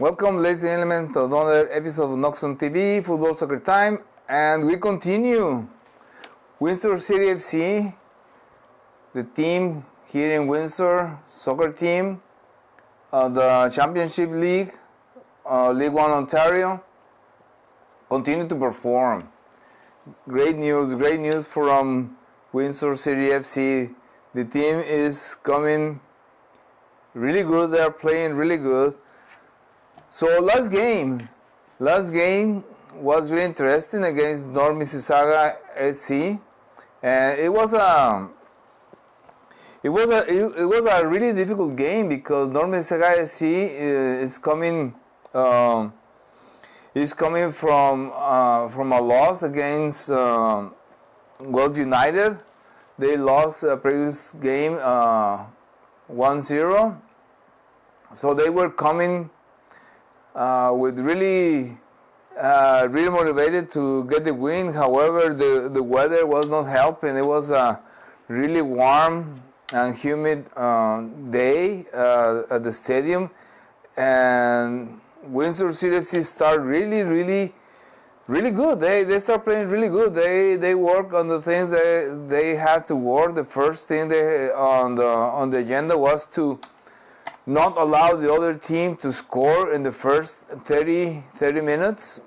Welcome, ladies and gentlemen, to another episode of NoxtromTV, Football Soccer Time, and we continue. Windsor City FC, the team here in Windsor, soccer team, the Championship League, League One Ontario, continue to perform. Great news from Windsor City FC. The team is coming really good, they are playing really good. So last game was really interesting against North Mississauga SC, and it was a really difficult game because North Mississauga SC is coming from a loss against Guelph United. They lost a previous game 1-0, so they were coming with really motivated to get the win. However, the weather was not helping. It was a really warm and humid day at the stadium, and Windsor City FC started really good. They start playing really good. They work on the things that they had to work. The first thing on the agenda was to not allow the other team to score in the first 30 minutes,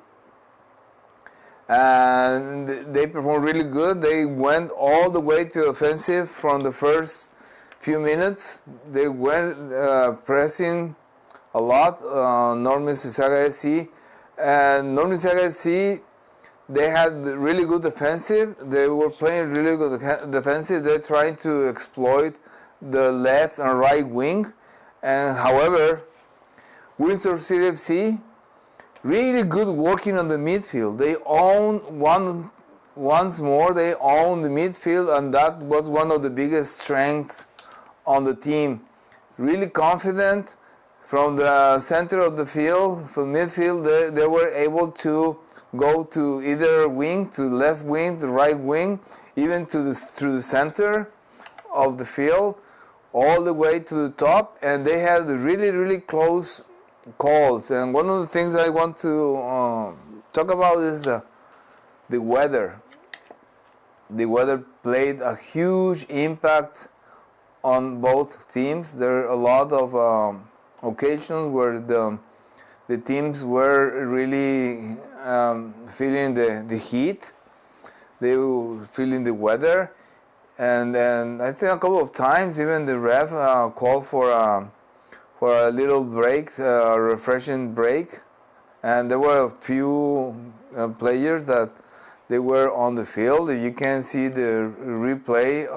and they performed really good. They went all the way to offensive from the first few minutes. They went pressing a lot North Mississauga SC, and North Mississauga SC, they had really good defensive. They were playing really good defensive. They're trying to exploit the left and right wing. And however, Windsor City FC, really good working on the midfield. They once more they own the midfield, and that was one of the biggest strengths on the team. Really confident from the center of the field, from midfield. They were able to go to either wing, to left wing, to right wing, even through the center of the field, all the way to the top, and they had really close calls. And one of the things I want to talk about is the weather. The weather played a huge impact on both teams. There are a lot of occasions where the teams were really feeling the heat. They were feeling the weather. And I think a couple of times even the ref called for a little break, a refreshing break, and there were a few players that they were on the field. You can see the replay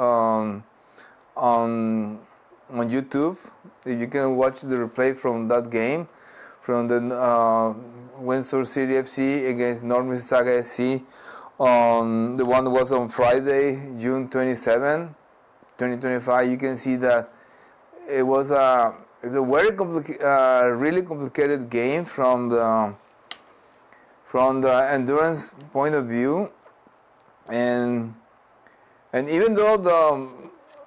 on YouTube. You can watch the replay from that game, from the Windsor City FC against North Mississauga SC. The one that was on Friday, June 27, 2025, you can see that it's a very really complicated game from the endurance point of view, and even though the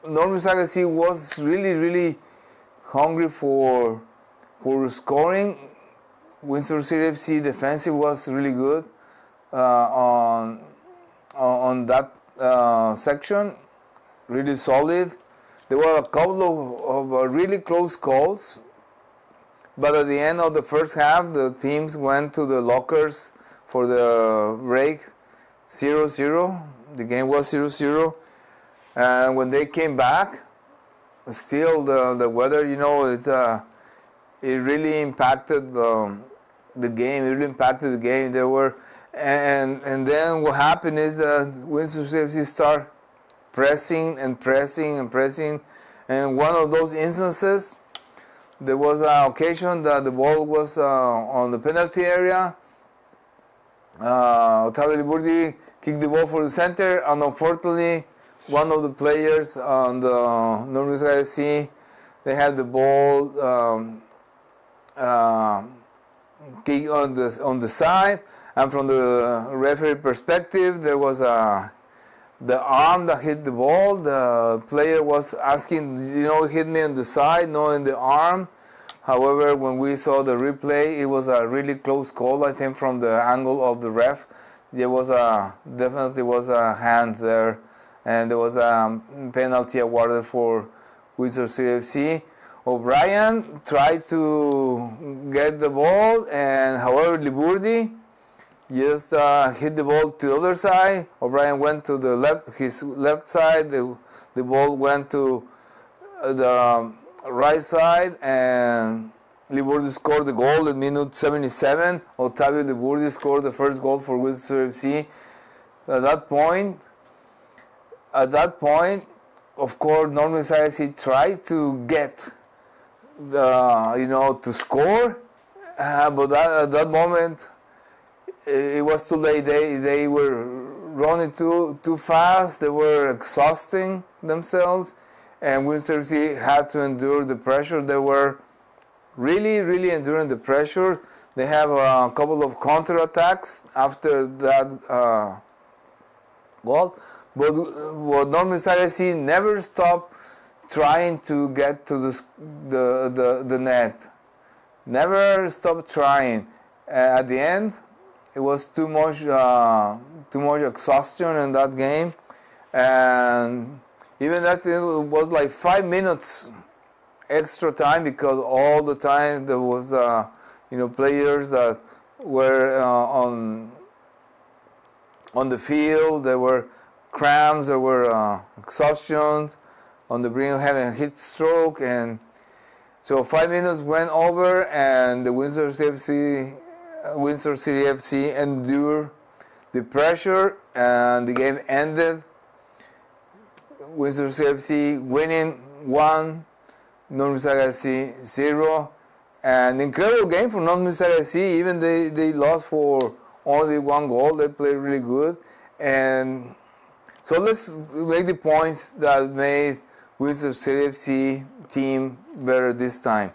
North Mississauga SC was really hungry for scoring, Windsor City FC defensive was really good. On that section, really solid. There were a couple of really close calls, but at the end of the first half, the teams went to the lockers for the break, 0-0. The game was 0-0, and when they came back, still the weather, it really impacted the game. It really impacted the game. There were And then what happened is that Windsor FC start pressing, and one of those instances, there was an occasion that the ball was on the penalty area. Otavio Liburdi kicked the ball for the center, and unfortunately one of the players on the North Mississauga FC, they had the ball kick on the side. And from the referee perspective, there was the arm that hit the ball. The player was asking, hit me on the side, no in the arm. However, when we saw the replay, it was a really close call. I think from the angle of the ref, there was definitely was a hand there, and there was a penalty awarded for Windsor City FC. O'Brien tried to get the ball, and however Liburdi just hit the ball to the other side. O'Brien went to the his left side. The ball went to the right side, and Liburdi scored the goal in minute 77. Ottavio Liburdi scored the first goal for Windsor FC. At that point, of course, Northern Ireland tried to get to score, but at that moment it was too late. They were running too fast. They were exhausting themselves, and Windsor FC had to endure the pressure. They were really enduring the pressure. They have a couple of counterattacks after that goal, but Northern Ireland never stopped trying to get to the net. Never stopped trying. At the end, it was too much exhaustion in that game, and even that it was like 5 minutes extra time, because all the time there was players that were on the field. There were cramps, there were exhaustions, on the brink of having a heat stroke, and so 5 minutes went over, and the Windsor City FC endured the pressure, and the game ended. Windsor City FC winning 1, Northern FC 0. An incredible game for Northern FC. Even they lost for only 1 goal. They played really good, and so let's make the points that made Windsor City FC team better this time.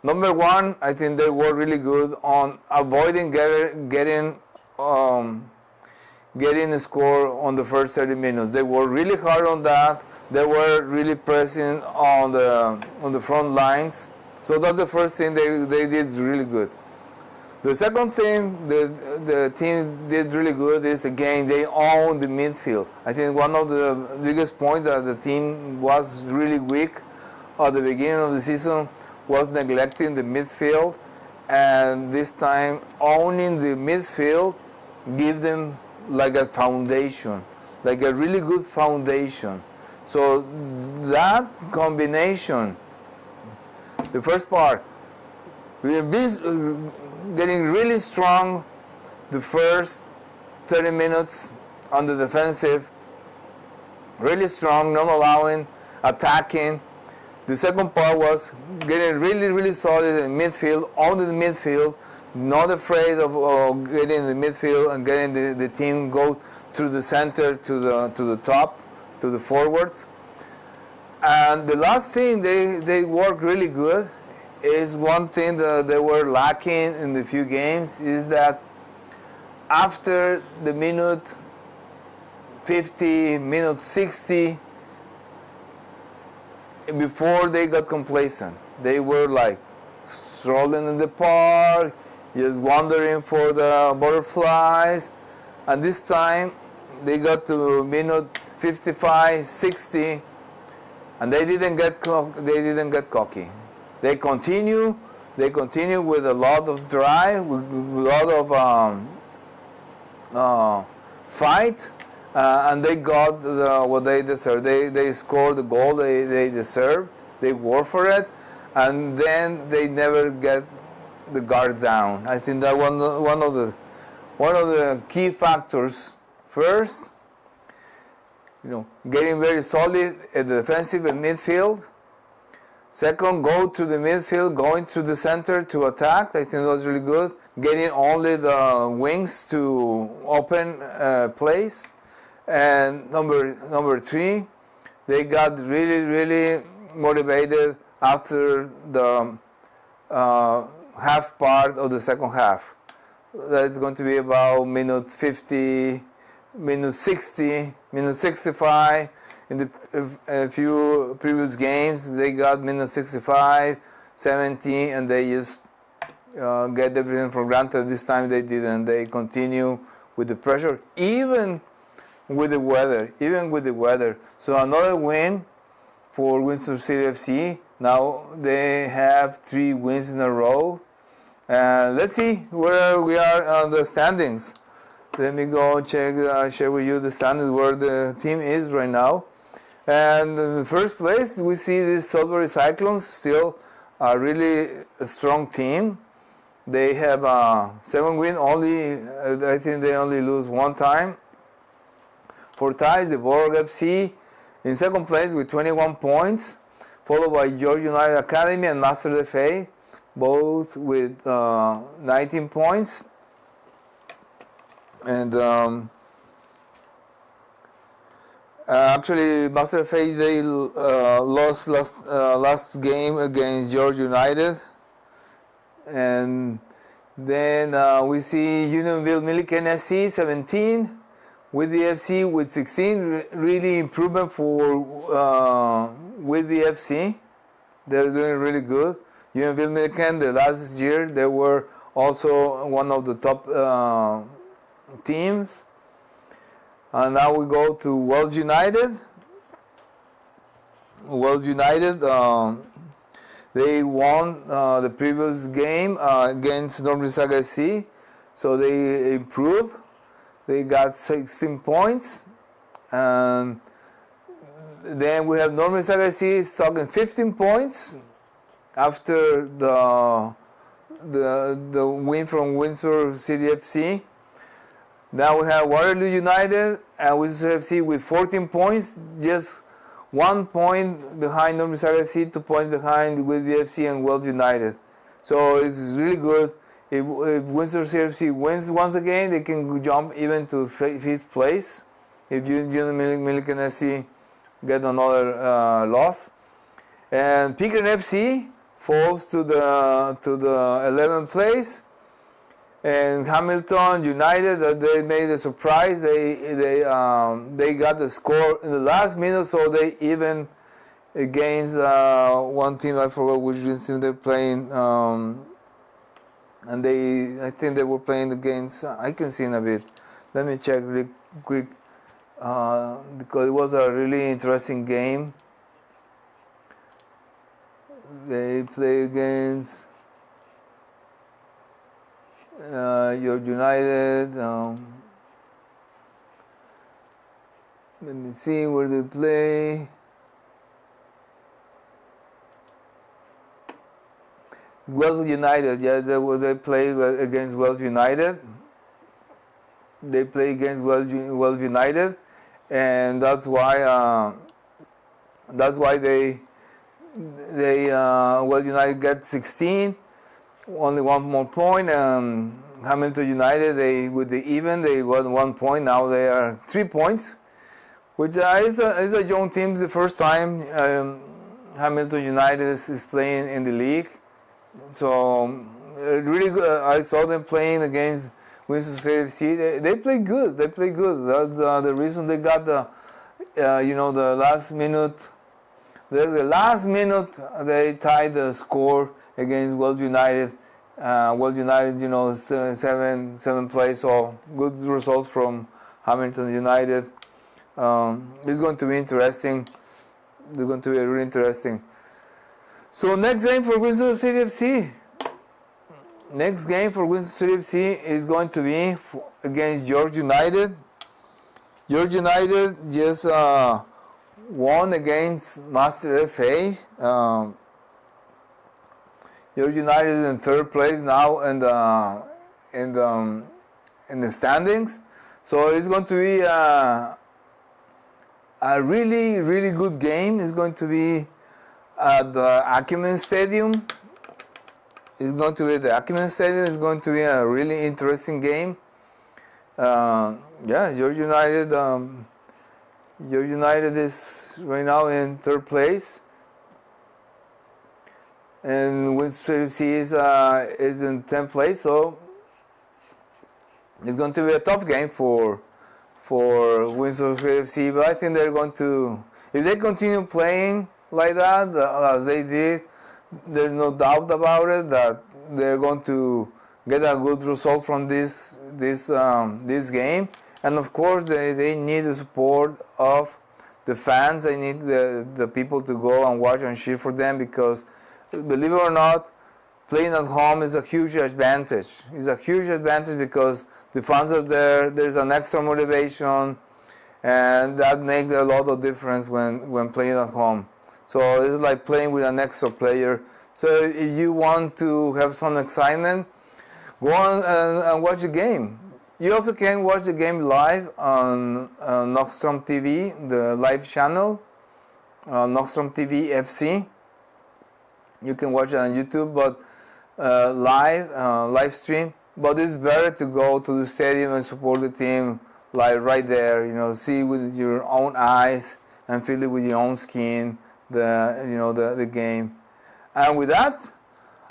Number 1, I think they were really good on avoiding getting a score on the first 30 minutes. They were really hard on that. They were really pressing on the front lines. So that's the first thing they did really good. The second thing the team did really good is, again, they owned the midfield. I think one of the biggest points that the team was really weak at the beginning of the season was neglecting the midfield, and this time owning the midfield give them like a foundation, like a really good foundation. So that combination, the first part, we are getting really strong the first 30 minutes on the defensive, really strong, not allowing attacking. The second part was getting really solid in midfield, on the midfield, not afraid of getting in the midfield and getting the team go through the center to the top, to the forwards. And the last thing they work really good is one thing that they were lacking in the few games, is that after the minute 50, minute 60, before they got complacent, they were like strolling in the park, just wandering for the butterflies, and this time they got to minute 55, 60, and they didn't get cocky. They continue with a lot of drive, with a lot of fight, and they got what they deserved. They scored the goal they deserved. They worked for it, and then they never get the guard down. I think that one of the key factors. First, getting very solid at the defensive and midfield. Second, go to the midfield, going to the center to attack. I think that was really good. Getting only the wings to open plays. And number 3, they got really motivated after the half part of the second half. That's going to be about minute 50, minute 60, minute 65. In a few previous games, they got minute 65, 17, and they just get everything for granted. This time they didn't. They continue with the pressure, even with the weather. So another win for Windsor City FC. Now they have 3 wins in a row. Let's see where we are on the standings. Let me go check, share with you the standings where the team is right now. And in the first place, we see the Sudbury Cyclones, still a really strong team. They have 7 wins, only I think they only lose 1 time. For ties, the Borg FC in second place with 21 points, followed by George United Academy and Master FA, both with 19 points. And actually, Master FA, they lost last game against George United. And then we see Unionville Milliken FC 17 with the FC with 16. Really improvement for with the FC. They're doing really good. Unionville Milliken, the last year they were also one of the top teams. And now we go to Wells United. Wells United, they won the previous game against North Mississauga SC, so they improved. They got 16 points, and then we have North Mississauga SC talking 15 points after the win from Windsor City FC. Now we have Waterloo United and Windsor FC with 14 points, just 1 point behind North Mississauga SC, 2 points behind with the FC and Wells United. So it's really good. If Windsor CFC wins once again, they can jump even to 5th place. If Milliken SC get another loss, and Pickering FC falls to the 11th place. And Hamilton United, they made a surprise. They got the score in the last minute, so they even against one team. I forgot which team they're playing. And I think they were playing against. I can see in a bit. Let me check really quick because it was a really interesting game. They play against York United. Let me see where they play. Wells United, yeah, they play against Wells United. They play against Wells United, and that's why they Wells United get 16. Only 1 more point. Hamilton United, they got 1 point. Now they are 3 points, which is a young team. The first time Hamilton United is playing in the league, so really good. I saw them playing against Windsor CFC. They play good. They play good. That's the reason they got the the last minute. There's the last minute they tied the score against Wells United. Wells United, 7th place, so good results from Hamilton United. It's going to be interesting. It's going to be really interesting. So next game for Windsor City FC. Next game for Windsor City FC is going to be against York United. York United just won against Master FA. York United is in 3rd place now in the standings. So it's going to be a really, really good game. It's going to be at the Acumen Stadium. It's going to be at the Acumen Stadium. It's going to be a really interesting game. York United. York United is right now in 3rd place. And Windsor FC is in 10th place, so it's going to be a tough game for Windsor FC. But I think they're going to, if they continue playing like that as they did there's no doubt about it that they're going to get a good result from this game. And of course, they need the support of the fans. They need the people to go and watch and cheer for them, because, believe it or not, playing at home is a huge advantage. It's a huge advantage because the fans are there. There's an extra motivation, and that makes a lot of difference when playing at home. So it's like playing with an extra player. So if you want to have some excitement, go on and watch the game. You also can watch the game live on NoxtromTV, the live channel, NoxtromTV FC. You can watch it on YouTube, but live stream. But it's better to go to the stadium and support the team live right there. See with your own eyes and feel it with your own skin the game. And with that,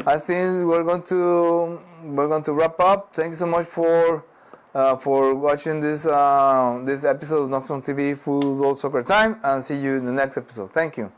I think we're going to wrap up. Thank you so much for watching this episode of NoxtromTV Football Soccer Time, and see you in the next episode. Thank you.